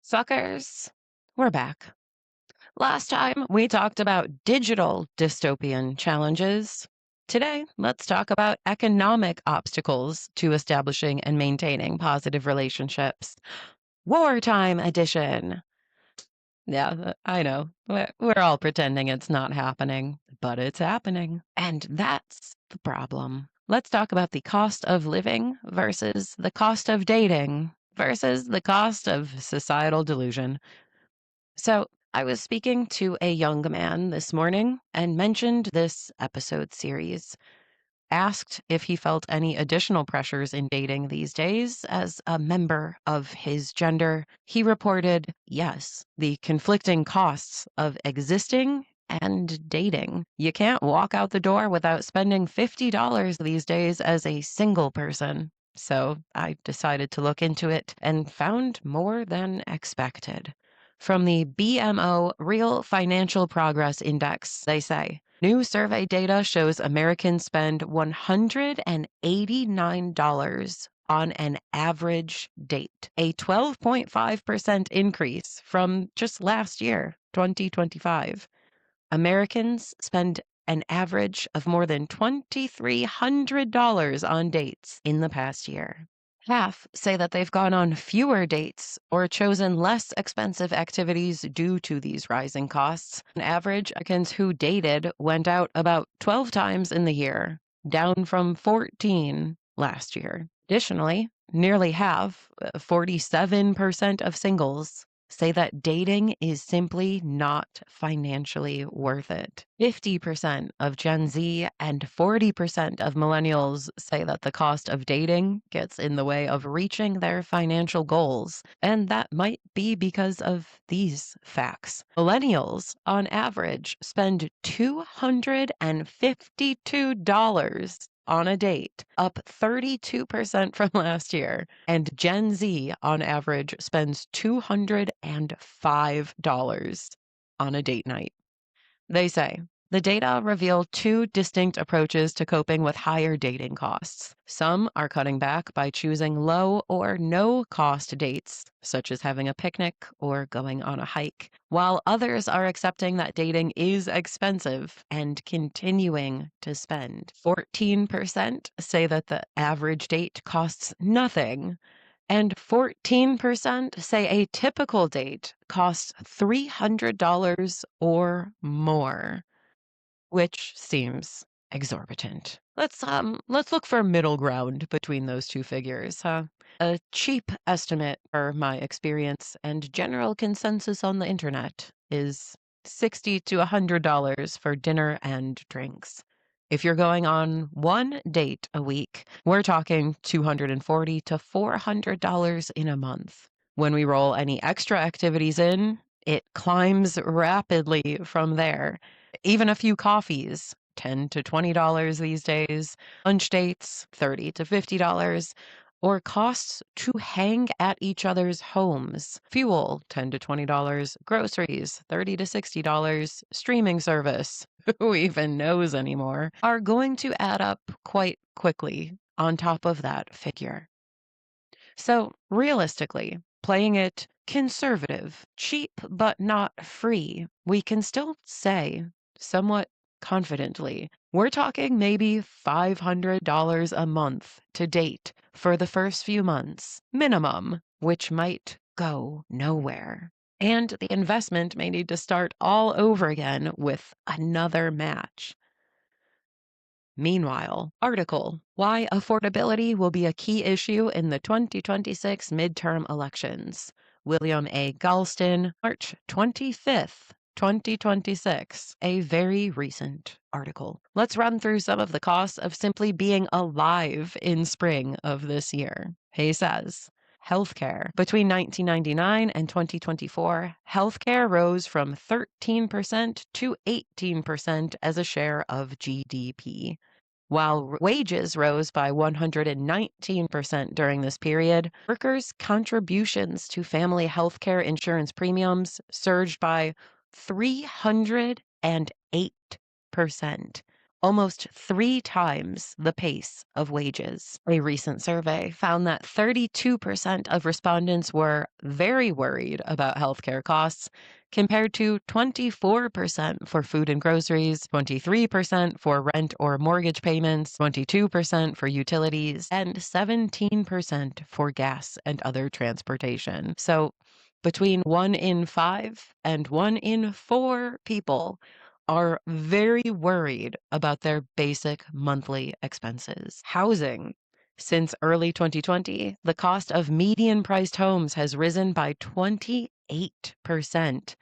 Suckers, we're back. Last time we talked about digital dystopian challenges. Today, let's talk about economic obstacles to establishing and maintaining positive relationships. Wartime edition. Yeah, I know. We're all pretending it's not happening, but it's happening. And that's the problem. Let's talk about the cost of living versus the cost of dating versus the cost of societal delusion. So, I was speaking to a young man this morning and mentioned this episode series. Asked if he felt any additional pressures in dating these days as a member of his gender. He reported, yes, the conflicting costs of existing and dating. You can't walk out the door without spending $50 these days as a single person. So I decided to look into it and found more than expected. From the BMO Real Financial Progress Index, they say, new survey data shows Americans spend $189 on an average date, a 12.5% increase from just last year, 2025. Americans spend an average of more than $2,300 on dates in the past year. Half say that they've gone on fewer dates or chosen less expensive activities due to these rising costs. On average, Americans who dated went out about 12 times in the year, down from 14 last year. Additionally, nearly half, 47% of singles, say that dating is simply not financially worth it. 50% of Gen Z and 40% of millennials say that the cost of dating gets in the way of reaching their financial goals, and that might be because of these facts. Millennials, on average, spend $252 on a date, up 32% from last year. And Gen Z, on average, spends $205 on a date night. They say, the data reveal two distinct approaches to coping with higher dating costs. Some are cutting back by choosing low or no cost dates, such as having a picnic or going on a hike, while others are accepting that dating is expensive and continuing to spend. 14% say that the average date costs nothing, and 14% say a typical date costs $300 or more, which seems exorbitant. Let's look for middle ground between those two figures, huh? A cheap estimate, per my experience and general consensus on the internet, is $60 to $100 for dinner and drinks. If you're going on one date a week, we're talking $240 to $400 in a month. When we roll any extra activities in, it climbs rapidly from there. Even a few coffees, $10 to $20 these days, lunch dates, $30 to $50, or costs to hang at each other's homes. Fuel, $10 to $20, groceries, $30 to $60, streaming service, who even knows anymore, are going to add up quite quickly on top of that figure. So, realistically, playing it conservative, cheap but not free, we can still say, somewhat confidently, we're talking maybe $500 a month to date for the first few months, minimum, which might go nowhere. And the investment may need to start all over again with another match. Meanwhile, article, Why Affordability Will Be a Key Issue in the 2026 Midterm Elections. William A. Galston, March 25th, 2026. A very recent article. Let's run through some of the costs of simply being alive in spring of this year. He says, healthcare. Between 1999 and 2024, healthcare rose from 13% to 18% as a share of GDP. While wages rose by 119% during this period, workers' contributions to family health care insurance premiums surged by 308%. almost 3 times the pace of wages. A recent survey found that 32% of respondents were very worried about healthcare costs, compared to 24% for food and groceries, 23% for rent or mortgage payments, 22% for utilities, and 17% for gas and other transportation. So, between 1 in 5 and 1 in 4 people are very worried about their basic monthly expenses. Housing. Since early 2020, the cost of median priced homes has risen by 28%,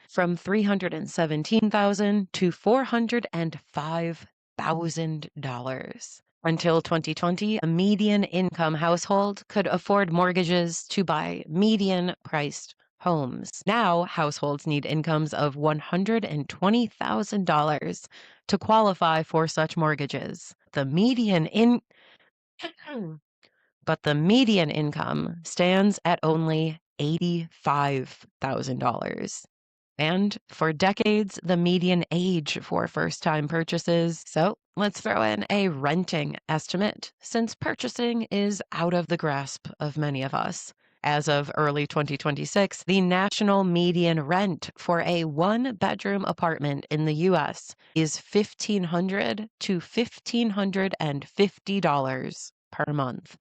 from $317,000 to $405,000. Until 2020, a median income household could afford mortgages to buy median priced homes. Now, households need incomes of $120,000 to qualify for such mortgages. But the median income stands at only $85,000. And for decades, the median age for first-time purchases. So let's throw in a renting estimate, since purchasing is out of the grasp of many of us. As of early 2026, the national median rent for a one-bedroom apartment in the U.S. is $1,500 to $1,550 per month,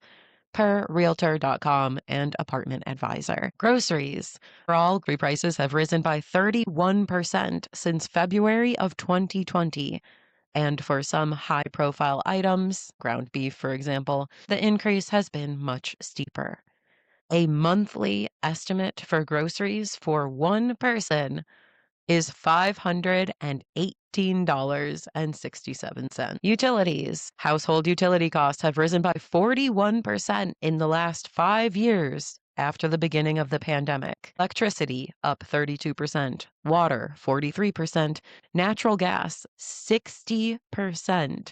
per Realtor.com and Apartment Advisor. Groceries. Overall, grocery prices have risen by 31% since February of 2020. And for some high-profile items, ground beef, for example, the increase has been much steeper. A monthly estimate for groceries for one person is $518.67. Utilities. Household utility costs have risen by 41% in the last 5 years after the beginning of the pandemic. Electricity up 32%, water 43%, natural gas 60%,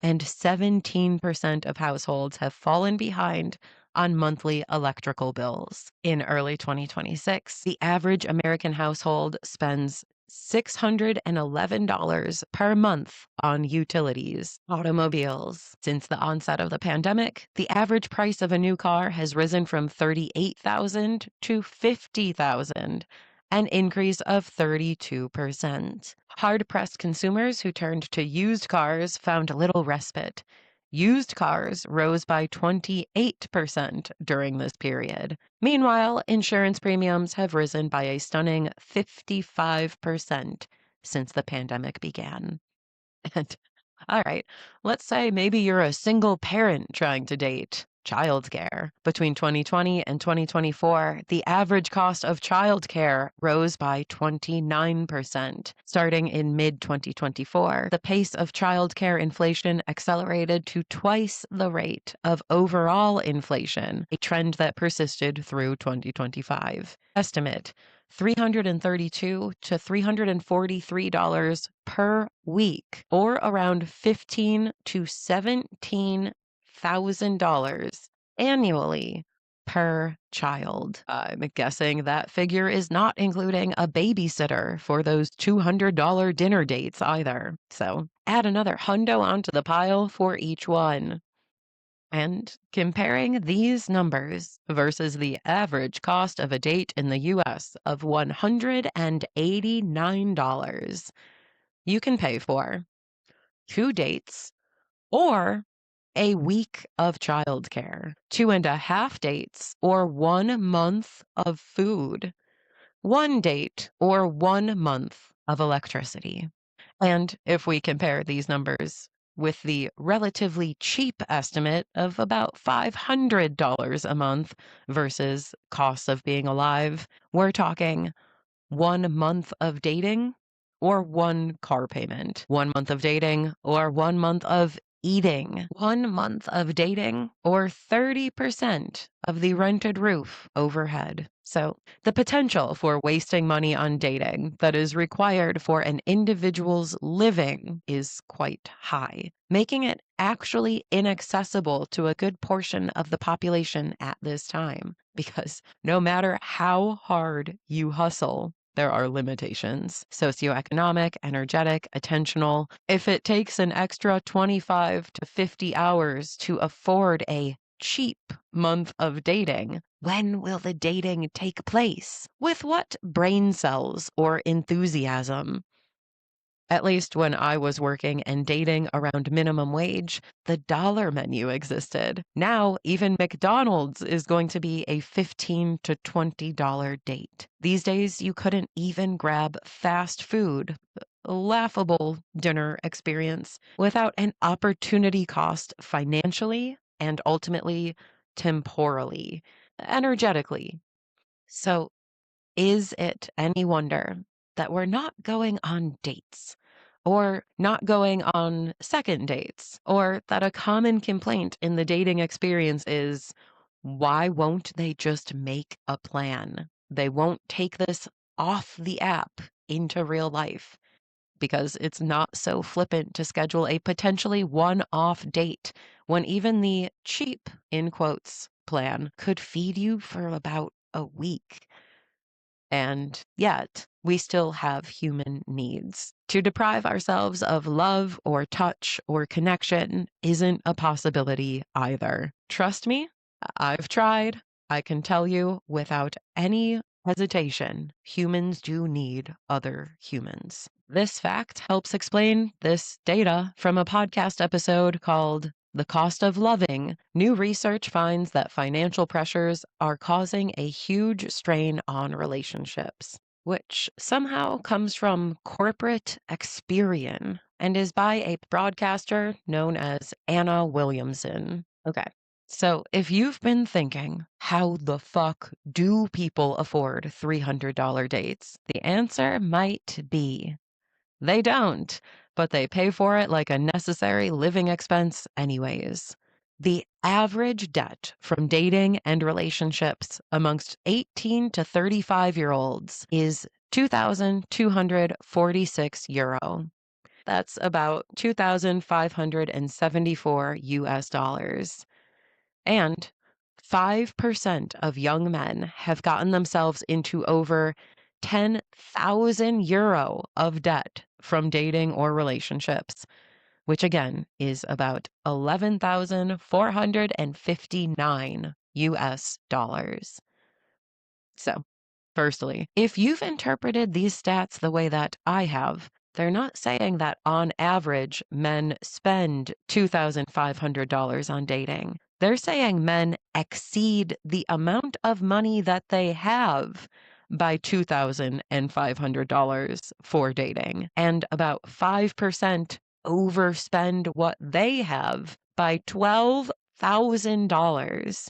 and 17% of households have fallen behind on monthly electrical bills. In early 2026, the average American household spends $611 per month on utilities. Automobiles. Since the onset of the pandemic, the average price of a new car has risen from $38,000 to $50,000, an increase of 32%. Hard-pressed consumers who turned to used cars found little respite. Used cars rose by 28% during this period. Meanwhile, insurance premiums have risen by a stunning 55% since the pandemic began. And all right, let's say maybe you're a single parent trying to date. Childcare. Between 2020 and 2024, the average cost of childcare rose by 29%. Starting in mid-2024, the pace of childcare inflation accelerated to twice the rate of overall inflation, a trend that persisted through 2025. Estimate: $332 to $343 per week, or around $15,000 to $17,000 annually per child. I'm guessing that figure is not including a babysitter for those $200 dinner dates either. So add another hundo onto the pile for each one. And comparing these numbers versus the average cost of a date in the US of $189, you can pay for 2 dates or a week of childcare, 2.5 dates or 1 month of food, 1 date or 1 month of electricity. And if we compare these numbers with the relatively cheap estimate of about $500 a month versus costs of being alive, we're talking 1 month of dating or 1 car payment, 1 month of dating or 1 month of eating, 1 month of dating or 30% of the rented roof overhead. So the potential for wasting money on dating that is required for an individual's living is quite high, making it actually inaccessible to a good portion of the population at this time. Because no matter how hard you hustle, there are limitations: socioeconomic, energetic, attentional. If it takes an extra 25 to 50 hours to afford a cheap month of dating, when will the dating take place? With what brain cells or enthusiasm? At least when I was working and dating around minimum wage, the dollar menu existed. Now, even McDonald's is going to be a $15 to $20 date. These days, you couldn't even grab fast food, a laughable dinner experience, without an opportunity cost financially and ultimately temporally, energetically. So, is it any wonder that we're not going on dates, or not going on second dates, or that a common complaint in the dating experience is, why won't they just make a plan? They won't take this off the app into real life because it's not so flippant to schedule a potentially one-off date when even the cheap, in quotes, plan could feed you for about a week. And yet, we still have human needs. To deprive ourselves of love or touch or connection isn't a possibility either. Trust me, I've tried. I can tell you without any hesitation, humans do need other humans. This fact helps explain this data from a podcast episode called The Cost of Loving. New research finds that financial pressures are causing a huge strain on relationships, which somehow comes from corporate Experian and is by a broadcaster known as Anna Williamson. Okay. So, if you've been thinking, how the fuck do people afford $300 dates? The answer might be they don't, but they pay for it like a necessary living expense anyways. The average debt from dating and relationships amongst 18 to 35-year-olds is €2,246. That's about 2,574 US dollars. And 5% of young men have gotten themselves into over 10,000 euro of debt from dating or relationships, which again is about 11,459 US dollars. So, firstly, if you've interpreted these stats the way that I have, they're not saying that on average men spend $2,500 on dating. They're saying men exceed the amount of money that they have by $2,500 for dating, and about 5% overspend what they have by $12,000.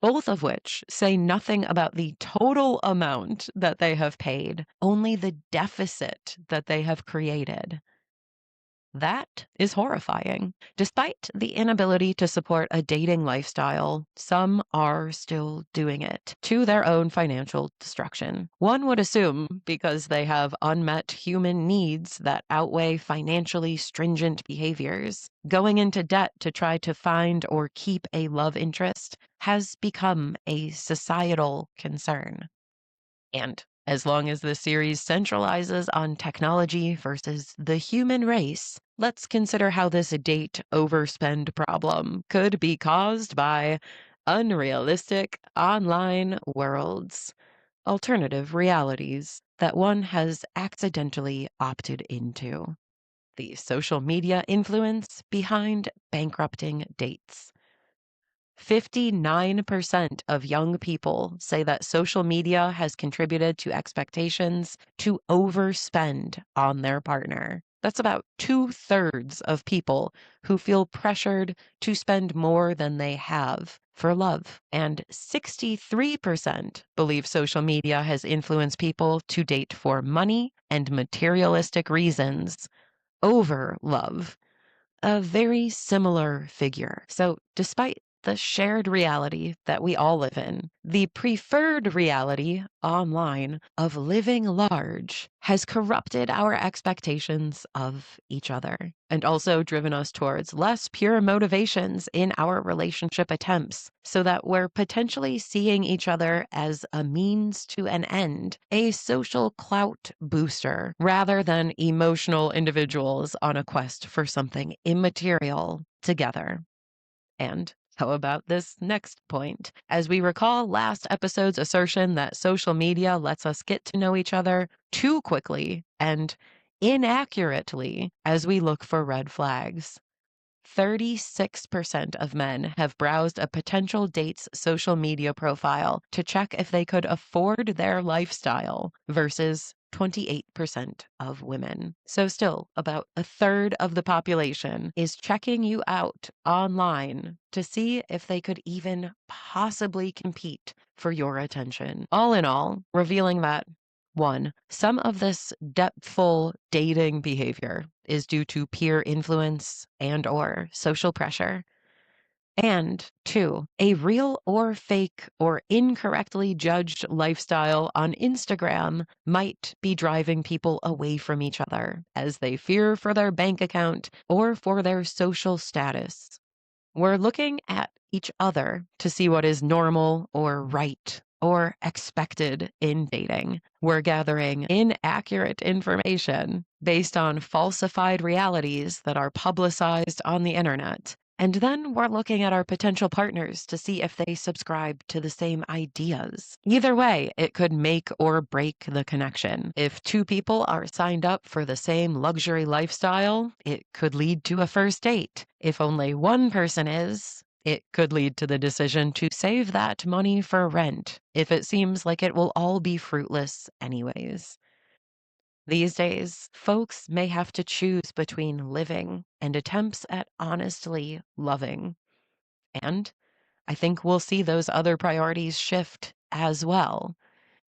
Both of which say nothing about the total amount that they have paid, only the deficit that they have created. That is horrifying. Despite the inability to support a dating lifestyle, some are still doing it to their own financial destruction. One would assume because they have unmet human needs that outweigh financially stringent behaviors. Going into debt to try to find or keep a love interest has become a societal concern. And as long as the series centralizes on technology versus the human race, let's consider how this date overspend problem could be caused by unrealistic online worlds, alternative realities that one has accidentally opted into. The social media influence behind bankrupting dates. 59% of young people say that social media has contributed to expectations to overspend on their partner. That's about 2/3 of people who feel pressured to spend more than they have for love. And 63% believe social media has influenced people to date for money and materialistic reasons over love. A very similar figure. So, despite the shared reality that we all live in. The preferred reality online of living large has corrupted our expectations of each other and also driven us towards less pure motivations in our relationship attempts, so that we're potentially seeing each other as a means to an end, a social clout booster, rather than emotional individuals on a quest for something immaterial together. And how about this next point? As we recall last episode's assertion that social media lets us get to know each other too quickly and inaccurately as we look for red flags. 36% of men have browsed a potential date's social media profile to check if they could afford their lifestyle versus 28% of women. So still, about a third of the population is checking you out online to see if they could even possibly compete for your attention. All in all, revealing that 1. Some of this depthful dating behavior is due to peer influence and or social pressure. And 2, a real or fake or incorrectly judged lifestyle on Instagram might be driving people away from each other as they fear for their bank account or for their social status. We're looking at each other to see what is normal or right or expected in dating. We're gathering inaccurate information based on falsified realities that are publicized on the internet. And then we're looking at our potential partners to see if they subscribe to the same ideas. Either way, it could make or break the connection. If two people are signed up for the same luxury lifestyle, it could lead to a first date. If only one person is, it could lead to the decision to save that money for rent if it seems like it will all be fruitless anyways. These days, folks may have to choose between living and attempts at honestly loving. And I think we'll see those other priorities shift as well.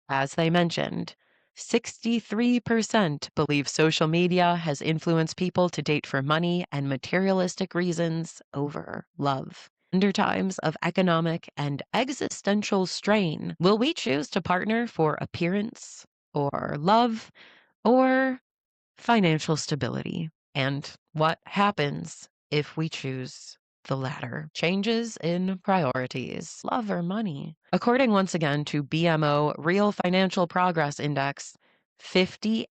As they mentioned, 63% believe social media has influenced people to date for money and materialistic reasons over love. Under times of economic and existential strain, will we choose to partner for appearance or love or financial stability? And what happens if we choose the latter? Changes in priorities, love or money. According once again to BMO Real Financial Progress Index, 58%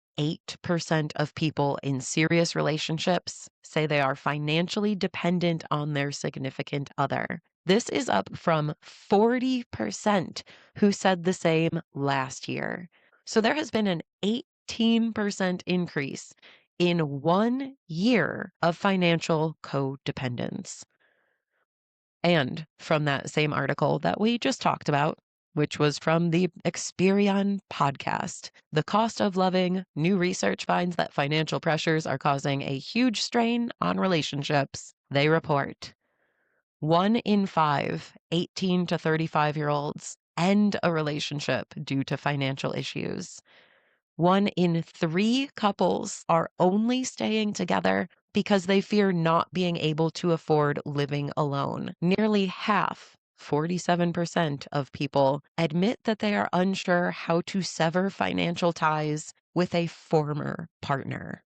of people in serious relationships say they are financially dependent on their significant other. This is up from 40% who said the same last year. So there has been an 18% increase in 1 year of financial codependence. And from that same article that we just talked about, which was from the Experian podcast, The Cost of Loving, new research finds that financial pressures are causing a huge strain on relationships. They report 1 in 5 18 to 35-year-olds end a relationship due to financial issues. 1 in 3 couples are only staying together because they fear not being able to afford living alone. Nearly half, 47% of people, admit that they are unsure how to sever financial ties with a former partner.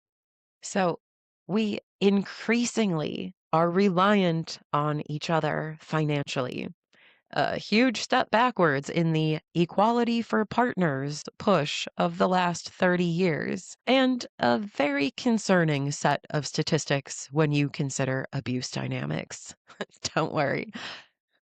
So we increasingly are reliant on each other financially. A huge step backwards in the equality for partners push of the last 30 years, and a very concerning set of statistics when you consider abuse dynamics. Don't worry,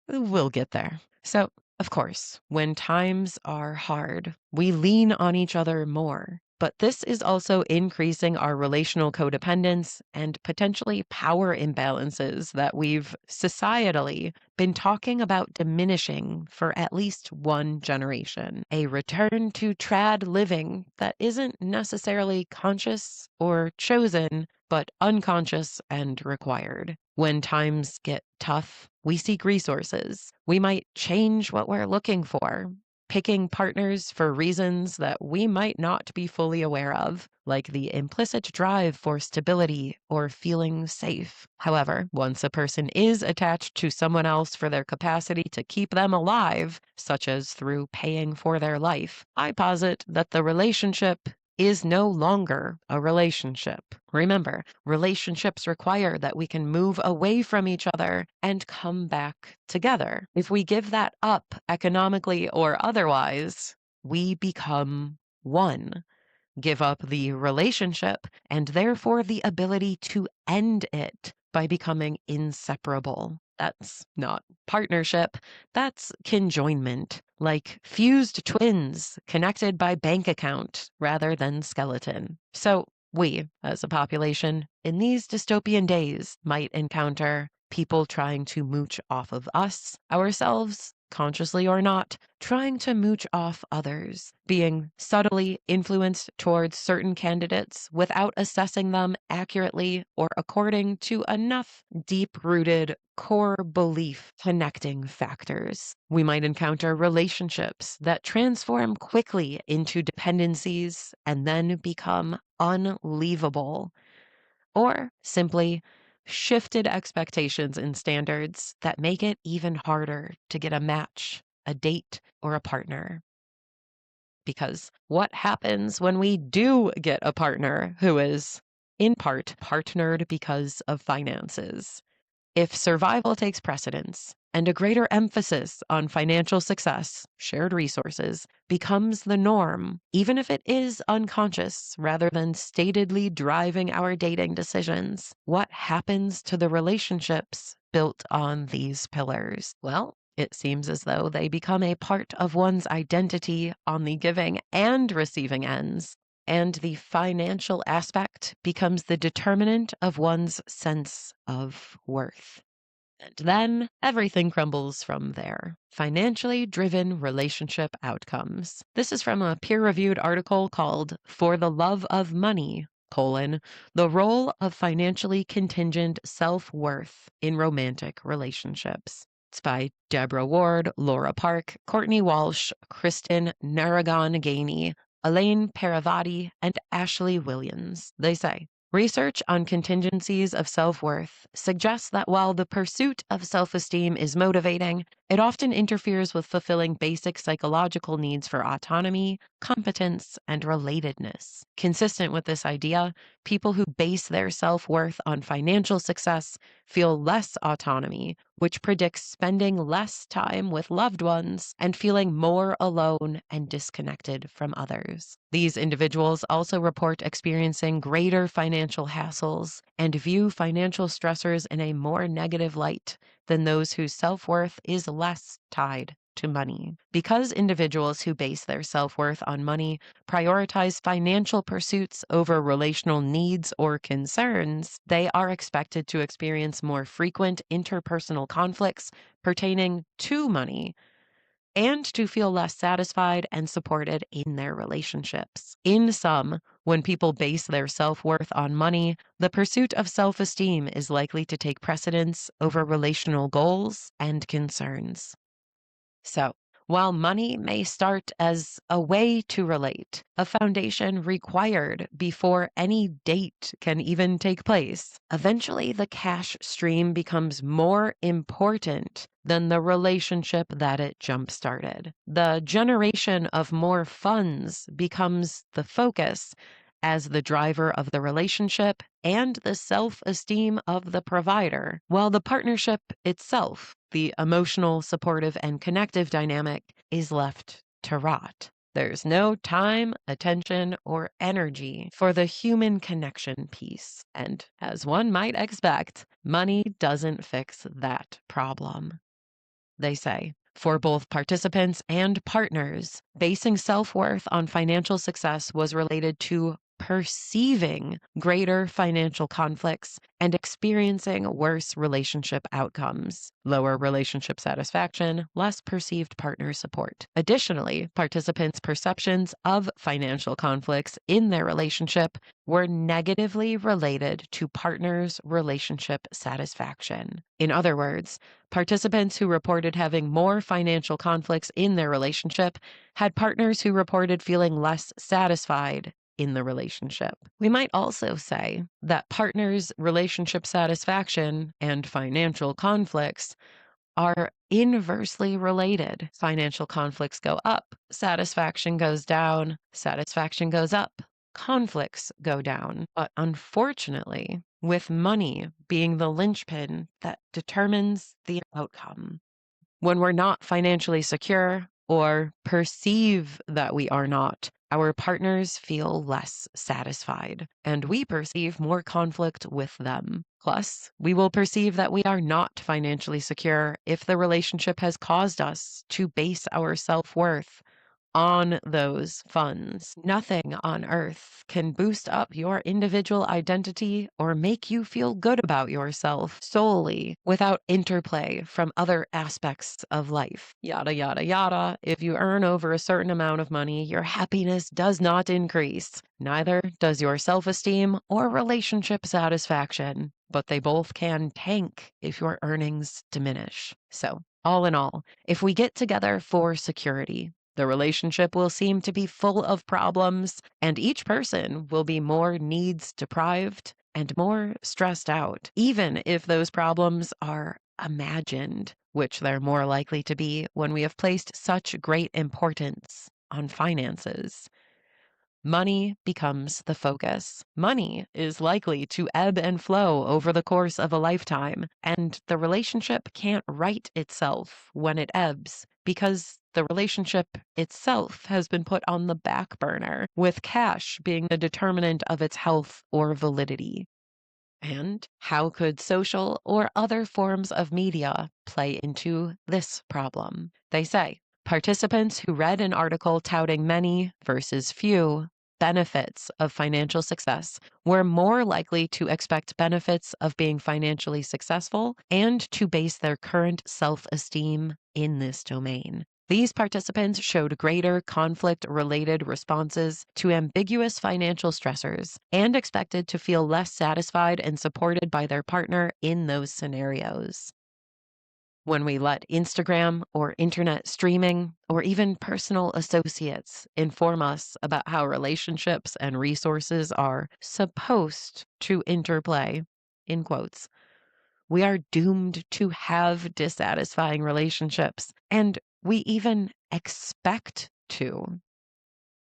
we'll get there. So, of course, when times are hard, we lean on each other more. But this is also increasing our relational codependence and potentially power imbalances that we've societally been talking about diminishing for at least one generation. A return to trad living that isn't necessarily conscious or chosen, but unconscious and required. When times get tough, we seek resources. We might change what we're looking for, picking partners for reasons that we might not be fully aware of, like the implicit drive for stability or feeling safe. However, once a person is attached to someone else for their capacity to keep them alive, such as through paying for their life, I posit that the relationship is no longer a relationship. Remember, relationships require that we can move away from each other and come back together. If we give that up economically or otherwise, we become one. Give up the relationship and therefore the ability to end it by becoming inseparable. That's not partnership, that's conjoinment, like fused twins connected by bank account rather than skeleton. So, we, as a population, in these dystopian days, might encounter people trying to mooch off of us, ourselves, consciously or not, trying to mooch off others, being subtly influenced towards certain candidates without assessing them accurately or according to enough deep-rooted core belief connecting factors. We might encounter relationships that transform quickly into dependencies and then become unleavable, or simply shifted expectations and standards that make it even harder to get a match, a date, or a partner. Because what happens when we do get a partner who is, in part, partnered because of finances? If survival takes precedence and a greater emphasis on financial success, shared resources, becomes the norm, even if it is unconscious rather than statedly driving our dating decisions, what happens to the relationships built on these pillars? Well, it seems as though they become a part of one's identity on the giving and receiving ends, and the financial aspect becomes the determinant of one's sense of worth. And then everything crumbles from there. Financially driven relationship outcomes. This is from a peer-reviewed article called For the Love of Money, the role of financially contingent self-worth in romantic relationships. It's by Deborah Ward, Laura Park, Courtney Walsh, Kristen Naragon-Gainey, Elaine Paravati, and Ashley Williams. They say, research on contingencies of self-worth suggests that while the pursuit of self-esteem is motivating, it often interferes with fulfilling basic psychological needs for autonomy, competence, and relatedness. Consistent with this idea, people who base their self-worth on financial success feel less autonomy, which predicts spending less time with loved ones and feeling more alone and disconnected from others. These individuals also report experiencing greater financial hassles and view financial stressors in a more negative light than those whose self-worth is less tied to money. Because individuals who base their self-worth on money prioritize financial pursuits over relational needs or concerns, they are expected to experience more frequent interpersonal conflicts pertaining to money and to feel less satisfied and supported in their relationships. In sum, when people base their self-worth on money, the pursuit of self-esteem is likely to take precedence over relational goals and concerns. So, while money may start as a way to relate, a foundation required before any date can even take place, eventually the cash stream becomes more important than the relationship that it jump-started. The generation of more funds becomes the focus as the driver of the relationship and the self-esteem of the provider, while the partnership itself, the emotional, supportive, and connective dynamic, is left to rot. There's no time, attention, or energy for the human connection piece. And as one might expect, money doesn't fix that problem. They say, for both participants and partners, basing self-worth on financial success was related to perceiving greater financial conflicts and experiencing worse relationship outcomes, lower relationship satisfaction, less perceived partner support. Additionally, participants' perceptions of financial conflicts in their relationship were negatively related to partners' relationship satisfaction. In other words, participants who reported having more financial conflicts in their relationship had partners who reported feeling less satisfied in the relationship. We might also say that partners' relationship satisfaction and financial conflicts are inversely related. Financial conflicts go up, satisfaction goes down, satisfaction goes up, conflicts go down. But unfortunately, with money being the linchpin that determines the outcome, when we're not financially secure or perceive that we are not, our partners feel less satisfied, and we perceive more conflict with them. Plus, we will perceive that we are not financially secure if the relationship has caused us to base our self-worth on those funds. Nothing on earth can boost up your individual identity or make you feel good about yourself solely without interplay from other aspects of life. Yada, yada, yada. If you earn over a certain amount of money, your happiness does not increase. Neither does your self-esteem or relationship satisfaction, but they both can tank if your earnings diminish. So, all in all, if we get together for security, the relationship will seem to be full of problems, and each person will be more needs deprived and more stressed out, even if those problems are imagined, which they're more likely to be when we have placed such great importance on finances. Money becomes the focus. Money is likely to ebb and flow over the course of a lifetime, and the relationship can't right itself when it ebbs because the relationship itself has been put on the back burner, with cash being the determinant of its health or validity. And how could social or other forms of media play into this problem? They say participants who read an article touting many versus few benefits of financial success were more likely to expect benefits of being financially successful and to base their current self-esteem in this domain. These participants showed greater conflict-related responses to ambiguous financial stressors and expected to feel less satisfied and supported by their partner in those scenarios. When we let Instagram or internet streaming or even personal associates inform us about how relationships and resources are supposed to interplay, in quotes, we are doomed to have dissatisfying relationships, and we even expect to.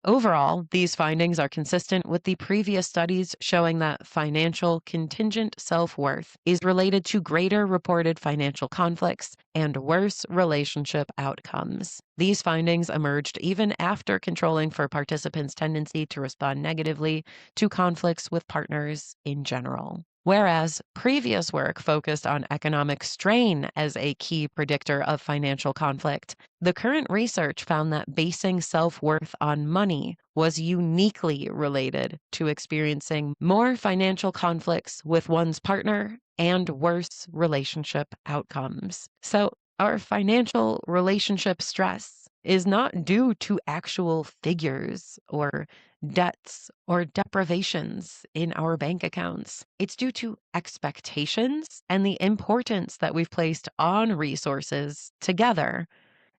Overall, these findings are consistent with the previous studies showing that financial contingent self-worth is related to greater reported financial conflicts and worse relationship outcomes. These findings emerged even after controlling for participants' tendency to respond negatively to conflicts with partners in general. Whereas previous work focused on economic strain as a key predictor of financial conflict, the current research found that basing self-worth on money was uniquely related to experiencing more financial conflicts with one's partner and worse relationship outcomes. So, our financial relationship stress is not due to actual figures or debts or deprivations in our bank accounts. It's due to expectations and the importance that we've placed on resources together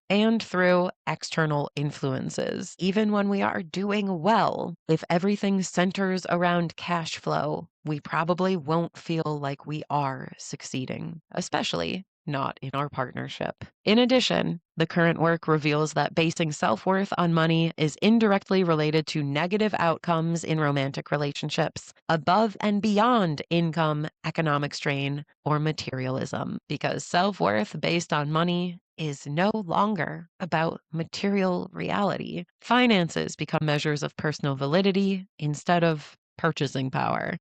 and through external influences. Even when we are doing well, if everything centers around cash flow, we probably won't feel like we are succeeding, especially not in our partnership. In addition, the current work reveals that basing self-worth on money is indirectly related to negative outcomes in romantic relationships, above and beyond income, economic strain, or materialism, because self-worth based on money is no longer about material reality. Finances become measures of personal validity instead of purchasing power.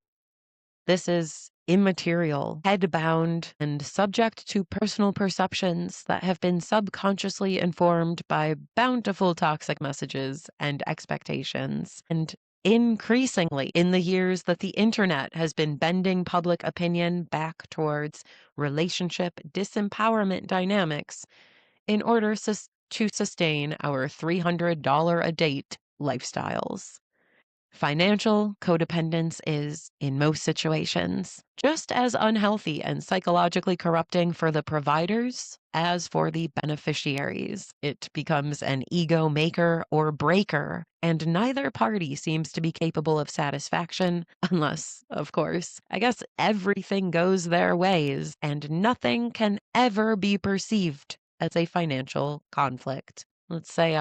This is immaterial, head-bound, and subject to personal perceptions that have been subconsciously informed by bountiful toxic messages and expectations. And increasingly in the years that the internet has been bending public opinion back towards relationship disempowerment dynamics in order to sustain our $300 a date lifestyles. Financial codependence is, in most situations, just as unhealthy and psychologically corrupting for the providers as for the beneficiaries. It becomes an ego maker or breaker, and neither party seems to be capable of satisfaction unless, of course, I guess everything goes their ways and nothing can ever be perceived as a financial conflict. Let's say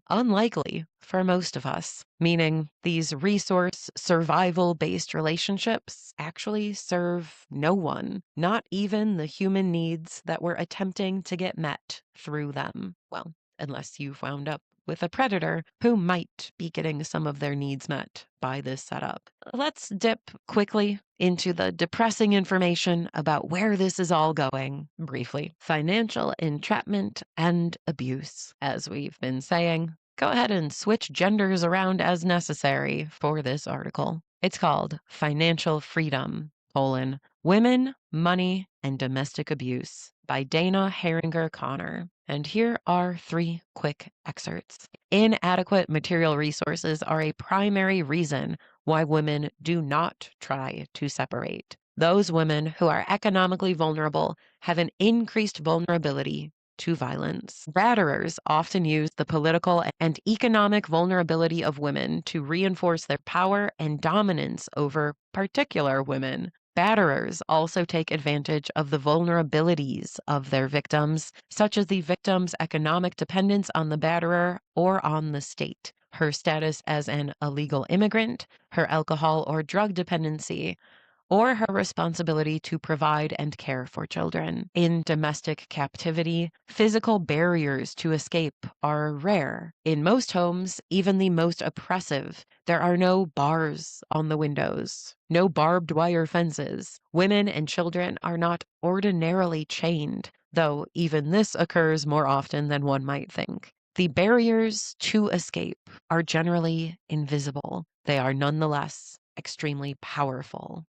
unlikely for most of us, meaning these resource survival based relationships actually serve no one, not even the human needs that we're attempting to get met through them. Well, unless you've wound up with a predator who might be getting some of their needs met by this setup. Let's dip quickly into the depressing information about where this is all going briefly. Financial entrapment and abuse. As we've been saying, go ahead and switch genders around as necessary for this article. It's called Financial Freedom, Women, Money, and Domestic Abuse by Dana Herringer Connor. And here are 3 quick excerpts. Inadequate material resources are a primary reason why women do not try to separate. Those women who are economically vulnerable have an increased vulnerability to violence. Ratterers often use the political and economic vulnerability of women to reinforce their power and dominance over particular women. Batterers also take advantage of the vulnerabilities of their victims, such as the victim's economic dependence on the batterer or on the state, her status as an illegal immigrant, her alcohol or drug dependency, or her responsibility to provide and care for children. In domestic captivity, physical barriers to escape are rare. In most homes, even the most oppressive, there are no bars on the windows, no barbed wire fences. Women and children are not ordinarily chained, though even this occurs more often than one might think. The barriers to escape are generally invisible. They are nonetheless extremely powerful.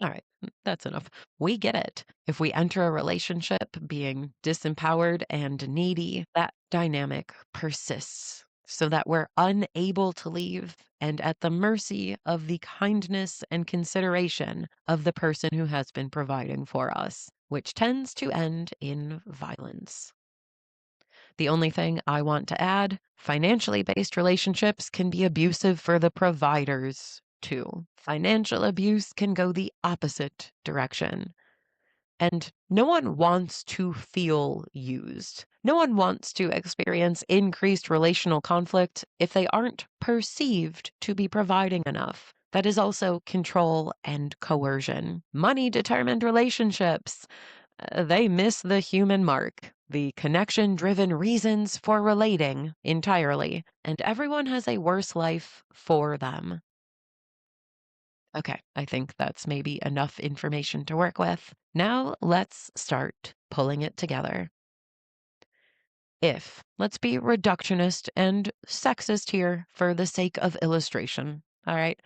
All right, that's enough. We get it. If we enter a relationship being disempowered and needy, that dynamic persists so that we're unable to leave and at the mercy of the kindness and consideration of the person who has been providing for us, which tends to end in violence. The only thing I want to add, financially based relationships can be abusive for the providers too. Financial abuse can go the opposite direction. And no one wants to feel used. No one wants to experience increased relational conflict if they aren't perceived to be providing enough. That is also control and coercion. Money-determined relationships, they miss the human mark, the connection-driven reasons for relating entirely, and everyone has a worse life for them. Okay, I think that's maybe enough information to work with. Now let's start pulling it together. Let's be reductionist and sexist here for the sake of illustration, all right?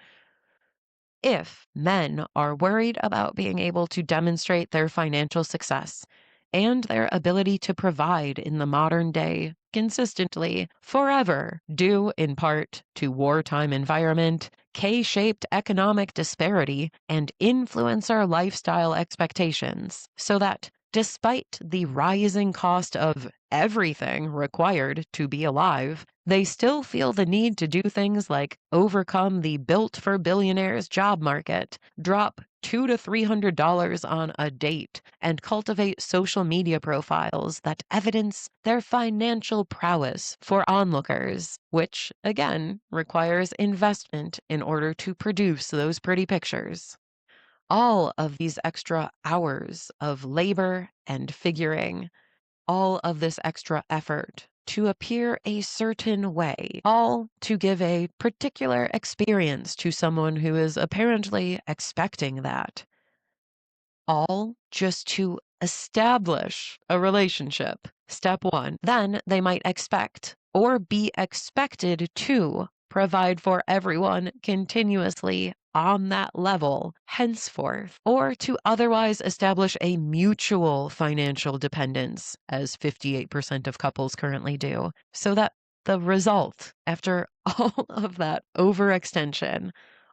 If men are worried about being able to demonstrate their financial success and their ability to provide in the modern day consistently, forever, due in part to wartime environment, K-shaped economic disparity, and influencer lifestyle expectations, so that despite the rising cost of everything required to be alive, they still feel the need to do things like overcome the built for billionaires job market, drop $200 to $300 on a date, and cultivate social media profiles that evidence their financial prowess for onlookers, which, again, requires investment in order to produce those pretty pictures. All of these extra hours of labor and figuring, all of this extra effort to appear a certain way, all to give a particular experience to someone who is apparently expecting that, all just to establish a relationship. Step 1. Then they might expect or be expected to provide for everyone continuously on that level henceforth, or to otherwise establish a mutual financial dependence, as 58% of couples currently do, so that the result, after all of that overextension,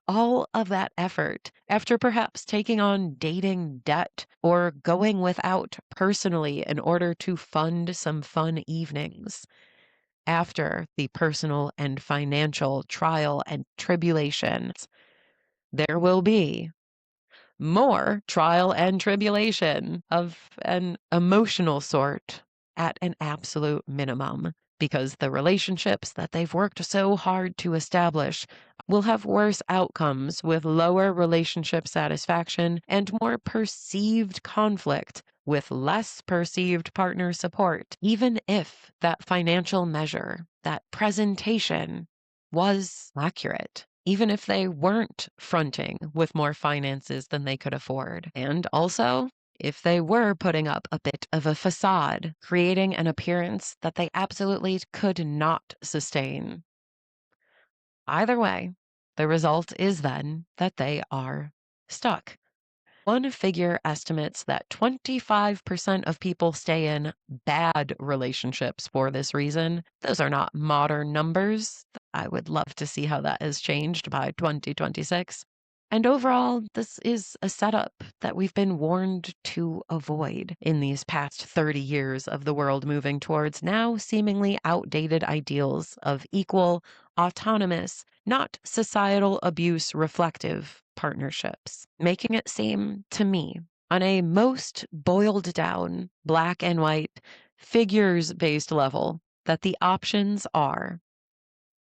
all of that effort, after perhaps taking on dating debt or going without personally in order to fund some fun evenings, after the personal and financial trial and tribulations, there will be more trial and tribulation of an emotional sort at an absolute minimum, because the relationships that they've worked so hard to establish will have worse outcomes with lower relationship satisfaction and more perceived conflict with less perceived partner support, even if that financial measure, that presentation, was accurate, even if they weren't fronting with more finances than they could afford. And also, if they were putting up a bit of a facade, creating an appearance that they absolutely could not sustain. Either way, the result is then that they are stuck. One figure estimates that 25% of people stay in bad relationships for this reason. Those are not modern numbers. I would love to see how that has changed by 2026. And overall, this is a setup that we've been warned to avoid in these past 30 years of the world moving towards now seemingly outdated ideals of equal, autonomous, not societal abuse reflective partnerships, making it seem to me, on a most boiled down, black and white, figures based level, that the options are: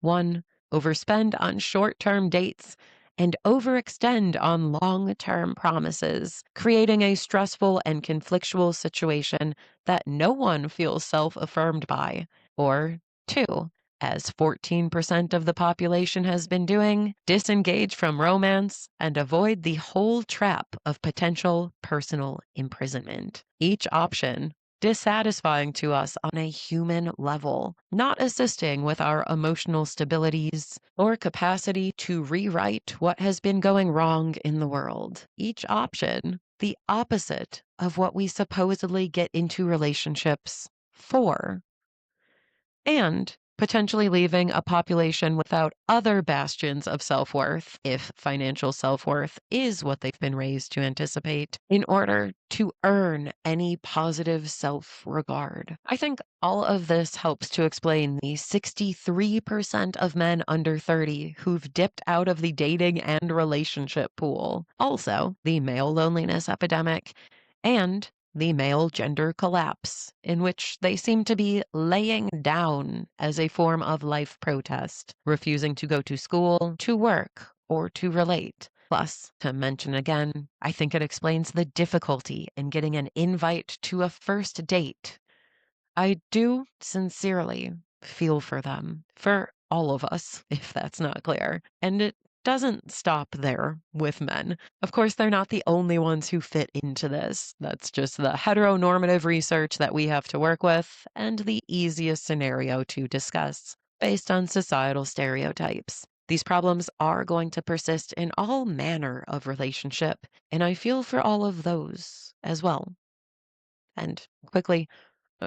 1. Overspend on short term dates and overextend on long term promises, creating a stressful and conflictual situation that no one feels self affirmed by. Or 2, as 14% of the population has been doing, disengage from romance and avoid the whole trap of potential personal imprisonment. Each option dissatisfying to us on a human level, not assisting with our emotional stabilities or capacity to rewrite what has been going wrong in the world. Each option, the opposite of what we supposedly get into relationships for, and potentially leaving a population without other bastions of self-worth, if financial self-worth is what they've been raised to anticipate, in order to earn any positive self-regard. I think all of this helps to explain the 63% of men under 30 who've dipped out of the dating and relationship pool. Also, the male loneliness epidemic and the male gender collapse, in which they seem to be laying down as a form of life protest, refusing to go to school, to work, or to relate. Plus, to mention again, I think it explains the difficulty in getting an invite to a first date. I do sincerely feel for them, for all of us, if that's not clear. And it doesn't stop there with men. Of course, they're not the only ones who fit into this. That's just the heteronormative research that we have to work with, and the easiest scenario to discuss based on societal stereotypes. These problems are going to persist in all manner of relationship, and I feel for all of those as well. And quickly,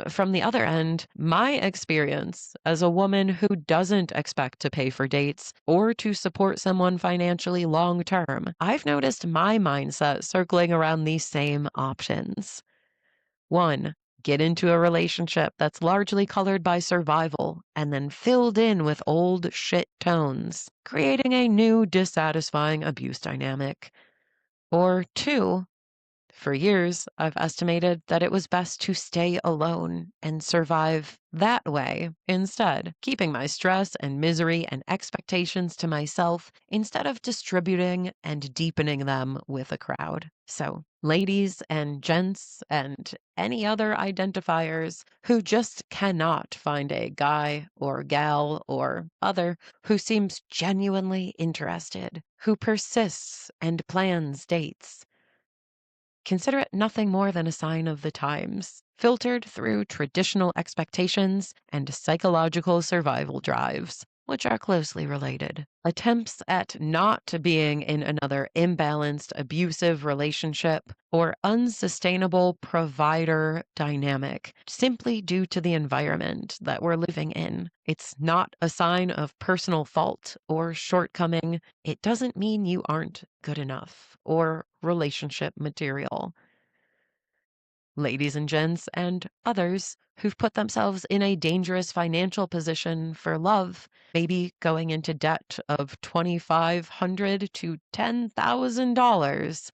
from the other end, my experience as a woman who doesn't expect to pay for dates or to support someone financially long term, I've noticed my mindset circling around these same options. 1. Get into a relationship that's largely colored by survival and then filled in with old shit tones, creating a new dissatisfying abuse dynamic. Or 2, for years, I've estimated that it was best to stay alone and survive that way instead, keeping my stress and misery and expectations to myself instead of distributing and deepening them with a crowd. So, ladies and gents and any other identifiers who just cannot find a guy or gal or other who seems genuinely interested, who persists and plans dates, consider it nothing more than a sign of the times, filtered through traditional expectations and psychological survival drives. which are closely related. Attempts at not being in another imbalanced, abusive relationship or unsustainable provider dynamic simply due to the environment that we're living in. It's not a sign of personal fault or shortcoming. It doesn't mean you aren't good enough or relationship material. Ladies and gents, and others who've put themselves in a dangerous financial position for love, maybe going into debt of $2,500 to $10,000.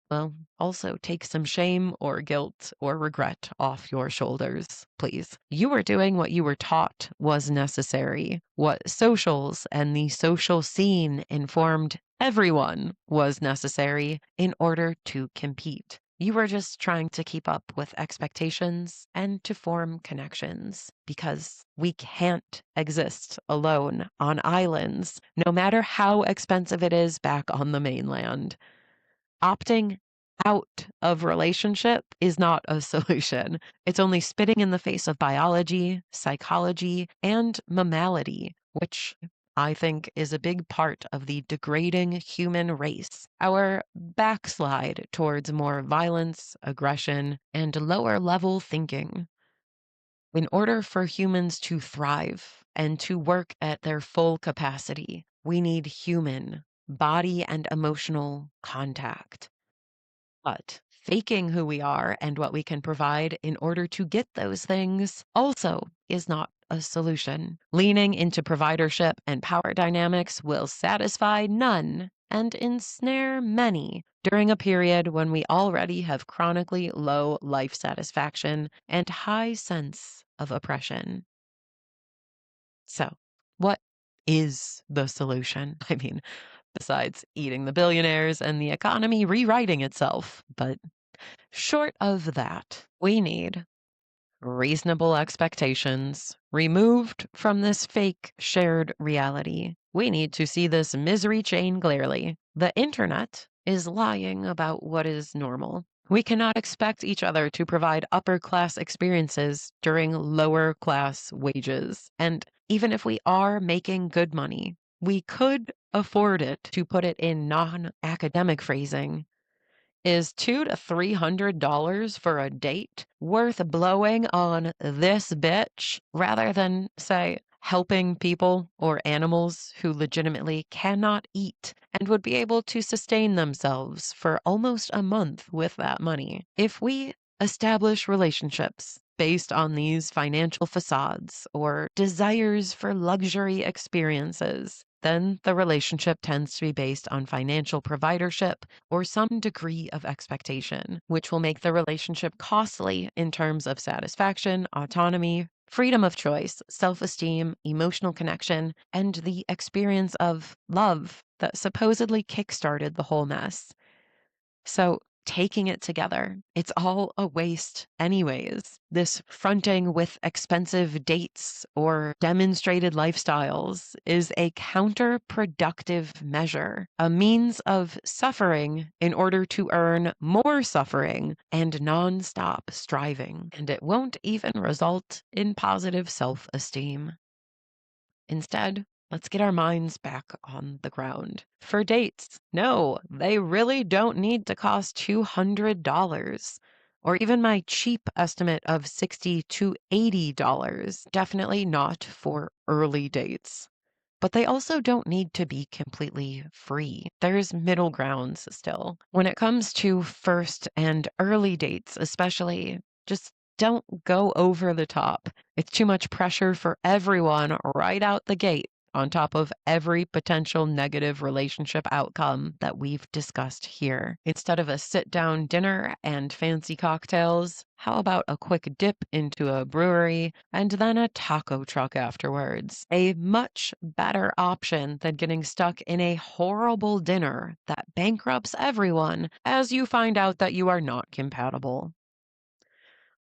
Well, also take some shame or guilt or regret off your shoulders, please. You were doing what you were taught was necessary, what socials and the social scene informed everyone was necessary in order to compete. You were just trying to keep up with expectations and to form connections because we can't exist alone on islands, no matter how expensive it is back on the mainland. Opting out of relationship is not a solution. It's only spitting in the face of biology, psychology, and mammality, which I think is a big part of the degrading human race. Our backslide towards more violence, aggression, and lower level thinking. In order for humans to thrive and to work at their full capacity, we need human, body, and emotional contact. But faking who we are and what we can provide in order to get those things also is not a solution. Leaning into providership and power dynamics will satisfy none and ensnare many during a period when we already have chronically low life satisfaction and high sense of oppression. So, what is the solution? I mean, besides eating the billionaires and the economy rewriting itself. But short of that, we need reasonable expectations removed from this fake shared reality. We need to see this misery chain clearly. The internet is lying about what is normal. We cannot expect each other to provide upper class experiences during lower class wages. And even if we are making good money, we could afford it, to put it in non academic phrasing. Is $200 to $300 for a date worth blowing on this bitch rather than, say, helping people or animals who legitimately cannot eat and would be able to sustain themselves for almost a month with that money? If we establish relationships based on these financial facades or desires for luxury experiences, then the relationship tends to be based on financial providership or some degree of expectation, which will make the relationship costly in terms of satisfaction, autonomy, freedom of choice, self-esteem, emotional connection, and the experience of love that supposedly kickstarted the whole mess. So, taking it together, it's all a waste anyways. This fronting with expensive dates or demonstrated lifestyles is a counterproductive measure, a means of suffering in order to earn more suffering and nonstop striving. And it won't even result in positive self-esteem. Instead, let's get our minds back on the ground. For dates, no, they really don't need to cost $200. Or even my cheap estimate of $60 to $80. Definitely not for early dates. But they also don't need to be completely free. There's middle grounds still. When it comes to first and early dates, especially, just don't go over the top. It's too much pressure for everyone right out the gate, on top of every potential negative relationship outcome that we've discussed here. Instead of a sit-down dinner and fancy cocktails, how about a quick dip into a brewery and then a taco truck afterwards? A much better option than getting stuck in a horrible dinner that bankrupts everyone as you find out that you are not compatible.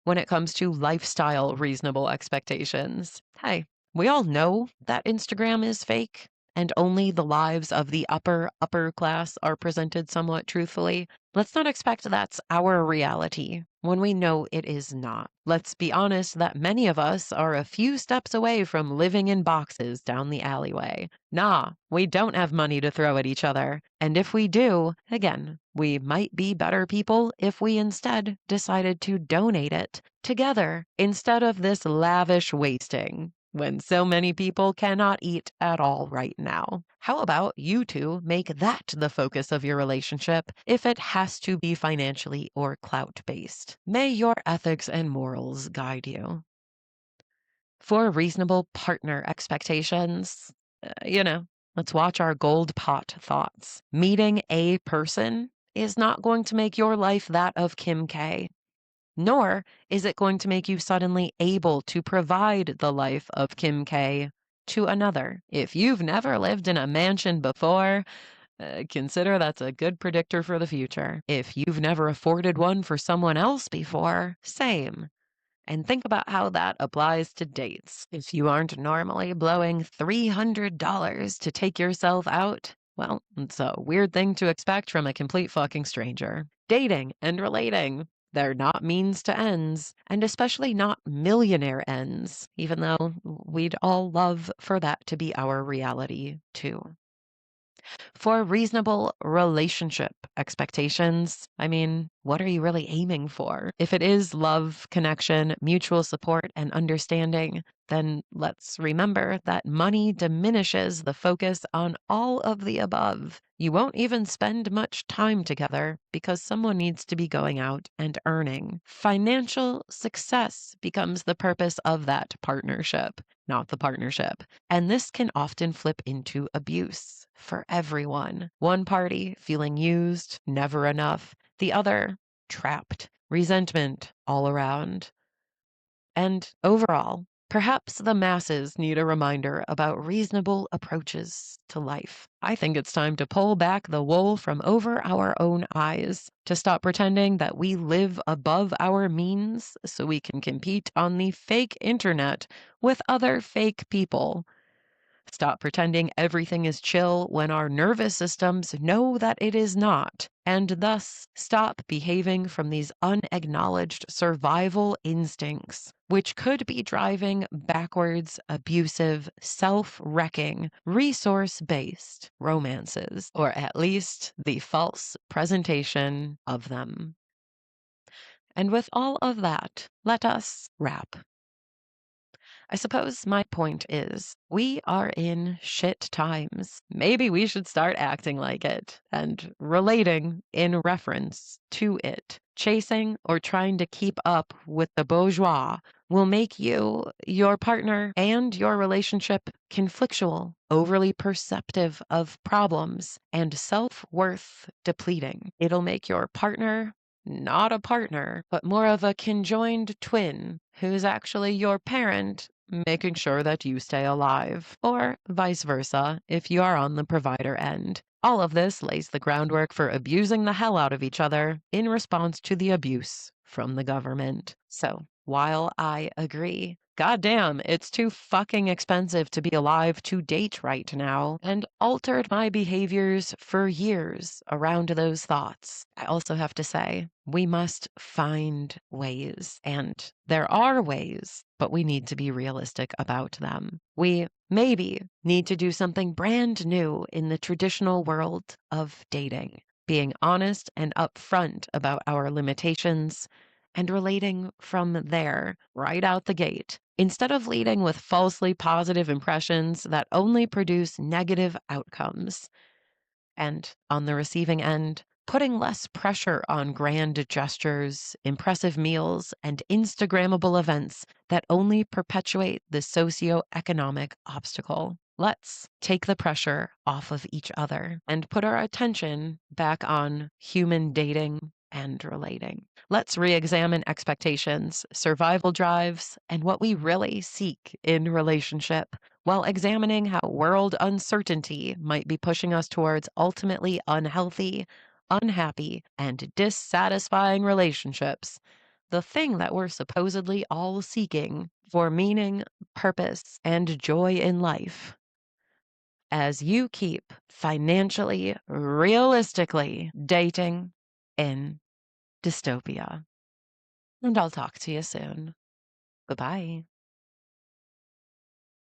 When it comes to lifestyle reasonable expectations, hey, we all know that Instagram is fake and only the lives of the upper class are presented somewhat truthfully. Let's not expect that's our reality when we know it is not. Let's be honest that many of us are a few steps away from living in boxes down the alleyway. Nah, we don't have money to throw at each other. And if we do, again, we might be better people if we instead decided to donate it together instead of this lavish wasting when so many people cannot eat at all right now. How about you two make that the focus of your relationship if it has to be financially or clout based? May your ethics and morals guide you. For reasonable partner expectations, let's watch our gold pot thoughts. Meeting a person is not going to make your life that of Kim K, nor is it going to make you suddenly able to provide the life of Kim K to another. If you've never lived in a mansion before, consider that's a good predictor for the future. If you've never afforded one for someone else before, same. And think about how that applies to dates. If you aren't normally blowing $300 to take yourself out, well, it's a weird thing to expect from a complete fucking stranger. Dating and relating, they're not means to ends, and especially not millionaire ends, even though we'd all love for that to be our reality too. For reasonable relationship expectations, what are you really aiming for? If it is love, connection, mutual support, and understanding, then let's remember that money diminishes the focus on all of the above. You won't even spend much time together because someone needs to be going out and earning. Financial success becomes the purpose of that partnership, not the partnership. And this can often flip into abuse for everyone. One party feeling used, never enough, the other trapped, resentment all around. And overall, perhaps the masses need a reminder about reasonable approaches to life. I think it's time to pull back the wool from over our own eyes, to stop pretending that we live above our means so we can compete on the fake internet with other fake people. Stop pretending everything is chill when our nervous systems know that it is not, and thus stop behaving from these unacknowledged survival instincts, which could be driving backwards, abusive, self-wrecking, resource-based romances, or at least the false presentation of them. And with all of that, let us wrap. I suppose my point is, we are in shit times. Maybe we should start acting like it and relating in reference to it. Chasing or trying to keep up with the bourgeois will make you, your partner, and your relationship conflictual, overly perceptive of problems, and self-worth depleting. It'll make your partner not a partner, but more of a conjoined twin who's actually your parent, making sure that you stay alive, or vice versa if you are on the provider end. All of this lays the groundwork for abusing the hell out of each other in response to the abuse from the government. So, while I agree, goddamn, it's too fucking expensive to be alive to date right now, and altered my behaviors for years around those thoughts. I also have to say, we must find ways, and there are ways, but we need to be realistic about them. We maybe need to do something brand new in the traditional world of dating, being honest and upfront about our limitations and relating from there, right out the gate, instead of leading with falsely positive impressions that only produce negative outcomes. And on the receiving end, putting less pressure on grand gestures, impressive meals, and Instagrammable events that only perpetuate the socioeconomic obstacle. Let's take the pressure off of each other and put our attention back on human dating and relating. Let's re-examine expectations, survival drives, and what we really seek in relationship, while examining how world uncertainty might be pushing us towards ultimately unhealthy, unhappy, and dissatisfying relationships. The thing that we're supposedly all seeking for meaning, purpose, and joy in life. As you keep financially, realistically dating in dystopia. And I'll talk to you soon. Bye bye.